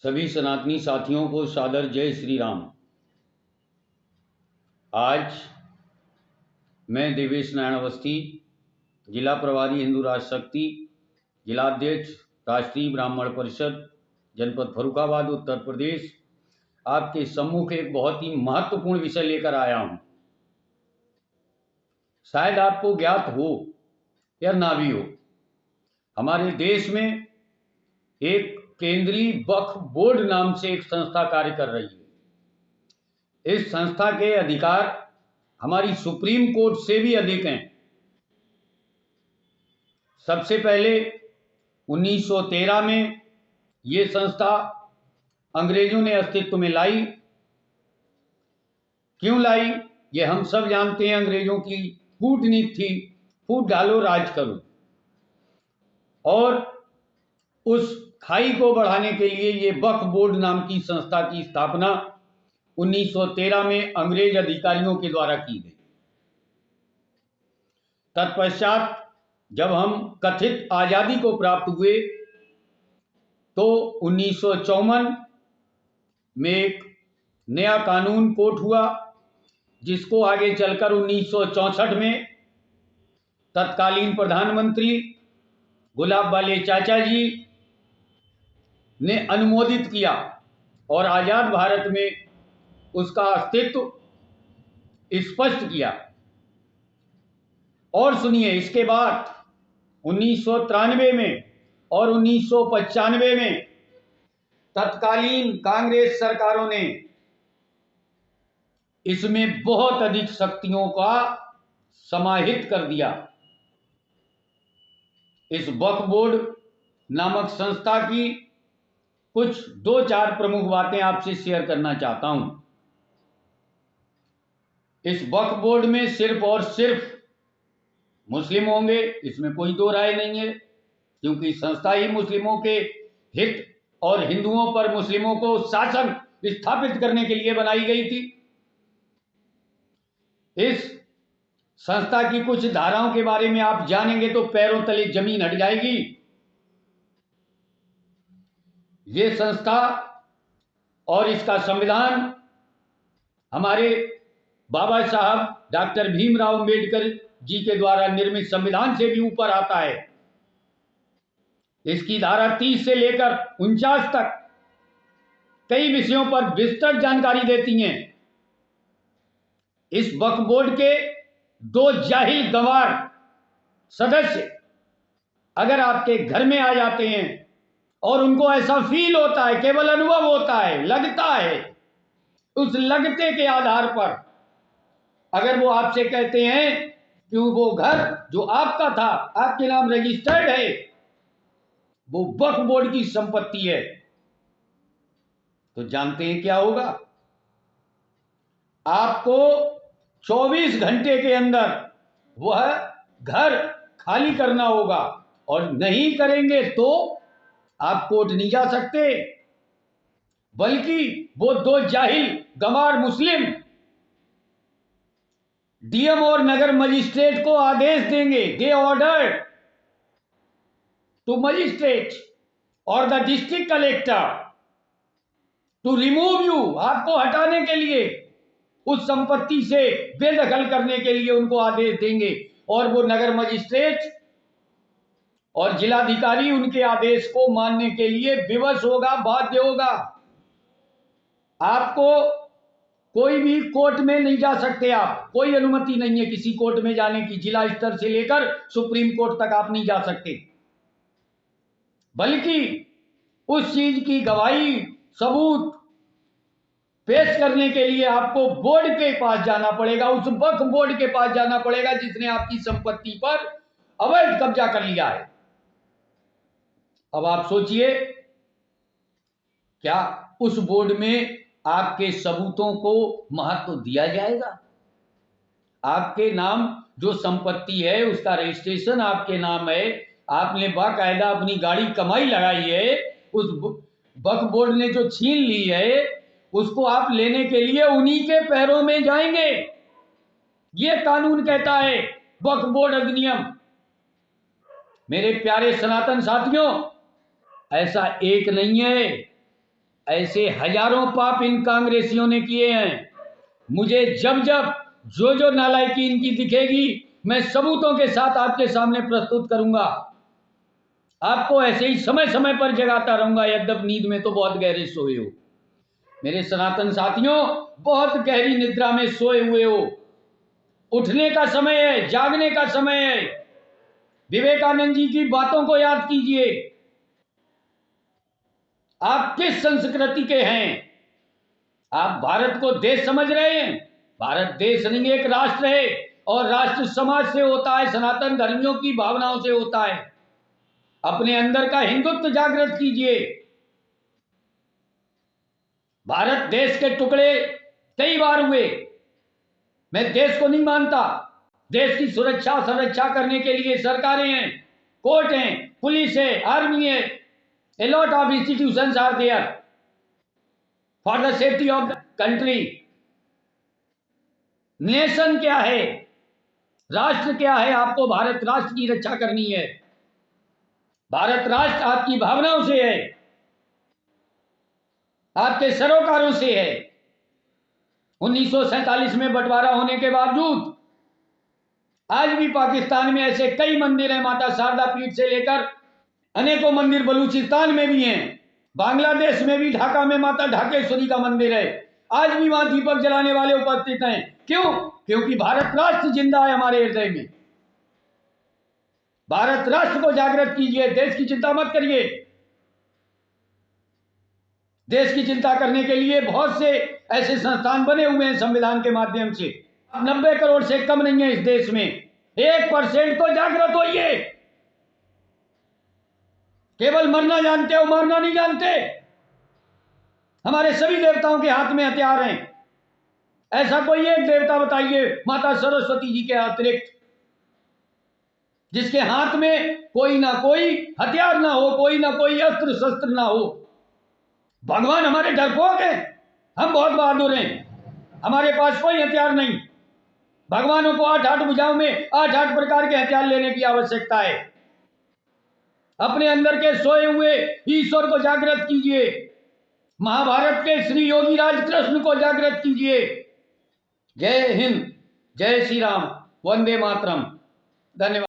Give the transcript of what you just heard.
सभी सनातनी साथियों को सादर जय श्री राम। आज मैं देवेश नारायण अवस्थी, जिला प्रभारी हिंदू राष्ट्र शक्ति, जिलाध्यक्ष राष्ट्रीय ब्राह्मण परिषद, जनपद फर्रुखाबाद, उत्तर प्रदेश, आपके सम्मुख एक बहुत ही महत्वपूर्ण विषय लेकर आया हूं। शायद आपको ज्ञात हो या ना भी हो, हमारे देश में एक केंद्रीय वक्फ बोर्ड नाम से एक संस्था कार्य कर रही है। इस संस्था के अधिकार हमारी सुप्रीम कोर्ट से भी अधिक हैं। सबसे पहले 1913 में ये संस्था अंग्रेजों ने अस्तित्व में लाई। क्यों लाई ये हम सब जानते हैं। अंग्रेजों की कूटनीति थी, फूट डालो राज करो, और उस खाई को बढ़ाने के लिए ये वक्फ बोर्ड नाम की संस्था की स्थापना 1913 में अंग्रेज अधिकारियों के द्वारा की गई। तत्पश्चात जब हम कथित आजादी को प्राप्त हुए तो 1954 में एक नया कानून कोट हुआ, जिसको आगे चलकर 1964 में तत्कालीन प्रधानमंत्री गुलाब वाले चाचा जी ने अनुमोदित किया और आजाद भारत में उसका अस्तित्व स्पष्ट किया। और सुनिए, इसके बाद 1993 में और 1995 में तत्कालीन कांग्रेस सरकारों ने इसमें बहुत अधिक शक्तियों का समाहित कर दिया। इस वक्फ बोर्ड नामक संस्था की कुछ 2-4 प्रमुख बातें आपसे शेयर करना चाहता हूं। इस वक्फ बोर्ड में सिर्फ और सिर्फ मुस्लिम होंगे, इसमें कोई दो राय नहीं है, क्योंकि संस्था ही मुस्लिमों के हित और हिंदुओं पर मुस्लिमों को शासन स्थापित करने के लिए बनाई गई थी। इस संस्था की कुछ धाराओं के बारे में आप जानेंगे तो पैरों तले जमीन हट जाएगी। ये संस्था और इसका संविधान हमारे बाबा साहब डॉक्टर भीमराव अंबेडकर जी के द्वारा निर्मित संविधान से भी ऊपर आता है। इसकी धारा 30 से लेकर 49 तक कई विषयों पर विस्तृत जानकारी देती हैं। इस वक्फ बोर्ड के 2 जाहिल गंवार सदस्य अगर आपके घर में आ जाते हैं और उनको ऐसा फील होता है, केवल अनुभव होता है, लगता है, उस लगते के आधार पर अगर वो आपसे कहते हैं कि वो घर जो आपका था, आपके नाम रजिस्टर्ड है, वो वक्फ बोर्ड की संपत्ति है, तो जानते हैं क्या होगा? आपको 24 घंटे के अंदर वह घर खाली करना होगा, और नहीं करेंगे तो आप कोर्ट नहीं जा सकते, बल्कि वो 2 जाहिल गंवार मुस्लिम डीएम और नगर मजिस्ट्रेट को आदेश देंगे। दे ऑर्डर टू मजिस्ट्रेट और the district collector to remove you, आपको हटाने के लिए, उस संपत्ति से बेदखल करने के लिए उनको आदेश देंगे, और वो नगर मजिस्ट्रेट और जिलाधिकारी उनके आदेश को मानने के लिए विवश होगा, बाध्य होगा। आपको कोई भी कोर्ट में नहीं जा सकते, आप कोई अनुमति नहीं है किसी कोर्ट में जाने की। जिला स्तर से लेकर सुप्रीम कोर्ट तक आप नहीं जा सकते, बल्कि उस चीज की गवाही, सबूत पेश करने के लिए आपको बोर्ड के पास जाना पड़ेगा, उस वक्फ बोर्ड के पास जाना पड़ेगा जिसने आपकी संपत्ति पर अवैध कब्जा कर लिया है। अब आप सोचिए, क्या उस बोर्ड में आपके सबूतों को महत्व दिया जाएगा? आपके नाम जो संपत्ति है उसका रजिस्ट्रेशन आपके नाम है, आपने बाकायदा अपनी गाड़ी कमाई लगाई है, उस वक्फ बोर्ड ने जो छीन ली है उसको आप लेने के लिए उन्हीं के पैरों में जाएंगे। ये कानून कहता है, वक्फ बोर्ड अधिनियम। मेरे प्यारे सनातन साथियों, ऐसा एक नहीं है, ऐसे हजारों पाप इन कांग्रेसियों ने किए हैं। मुझे जब जब जो नालायकी इनकी दिखेगी, मैं सबूतों के साथ आपके सामने प्रस्तुत करूंगा। आपको ऐसे ही समय समय पर जगाता रहूंगा, यद्यप नींद में तो बहुत गहरे सोए हो। मेरे सनातन साथियों, बहुत गहरी निद्रा में सोए हुए हो। उठने का समय है, जागने का समय है। विवेकानंद जी की बातों को याद कीजिए। आप किस संस्कृति के हैं? आप भारत को देश समझ रहे हैं? भारत देश नहीं, एक राष्ट्र है, और राष्ट्र समाज से होता है, सनातन धर्मियों की भावनाओं से होता है। अपने अंदर का हिंदुत्व जागृत कीजिए। भारत देश के टुकड़े कई बार हुए। मैं देश को नहीं मानता। देश की सुरक्षा संरक्षा करने के लिए सरकारें हैं, कोर्ट हैं, पुलिस है, आर्मी है। A lot of institutions are there for the safety of the country. Nation क्या है, राष्ट्र क्या है? आपको भारत राष्ट्र की रक्षा करनी है। भारत राष्ट्र आपकी भावनाओं से है, आपके सरोकारों से है। 1947 में बंटवारा होने के बावजूद आज भी पाकिस्तान में ऐसे कई मंदिर हैं, माता शारदा पीठ से लेकर अनेकों मंदिर बलूचिस्तान में भी हैं, बांग्लादेश में भी, ढाका में माता ढाकेश्वरी का मंदिर है। आज भी वहां दीपक जलाने वाले उपस्थित हैं। क्यों? क्योंकि भारत राष्ट्र जिंदा है हमारे हृदय में। भारत राष्ट्र को जागृत कीजिए, देश की चिंता मत करिए। देश की चिंता करने के लिए बहुत से ऐसे संस्थान बने हुए हैं संविधान के माध्यम से। 90 करोड़ से कम नहीं है इस देश में। 1% तो जागृत होइए। केवल मरना जानते हो, मारना नहीं जानते। हमारे सभी देवताओं के हाथ में हथियार हैं। ऐसा कोई एक देवता बताइए माता सरस्वती जी के अतिरिक्त जिसके हाथ में कोई ना कोई हथियार ना हो, कोई ना कोई अस्त्र शस्त्र ना हो। भगवान हमारे डरपोक हैं, हम बहुत बहादुर हैं, हमारे पास कोई हथियार नहीं। भगवानों को 8-8 भुजाओं में 8-8 प्रकार के हथियार लेने की आवश्यकता है। अपने अंदर के सोए हुए ईश्वर को जागृत कीजिए। महाभारत के श्री योगी राज कृष्ण को जागृत कीजिए। जय हिंद, जय श्री राम, वंदे मातरम। धन्यवाद।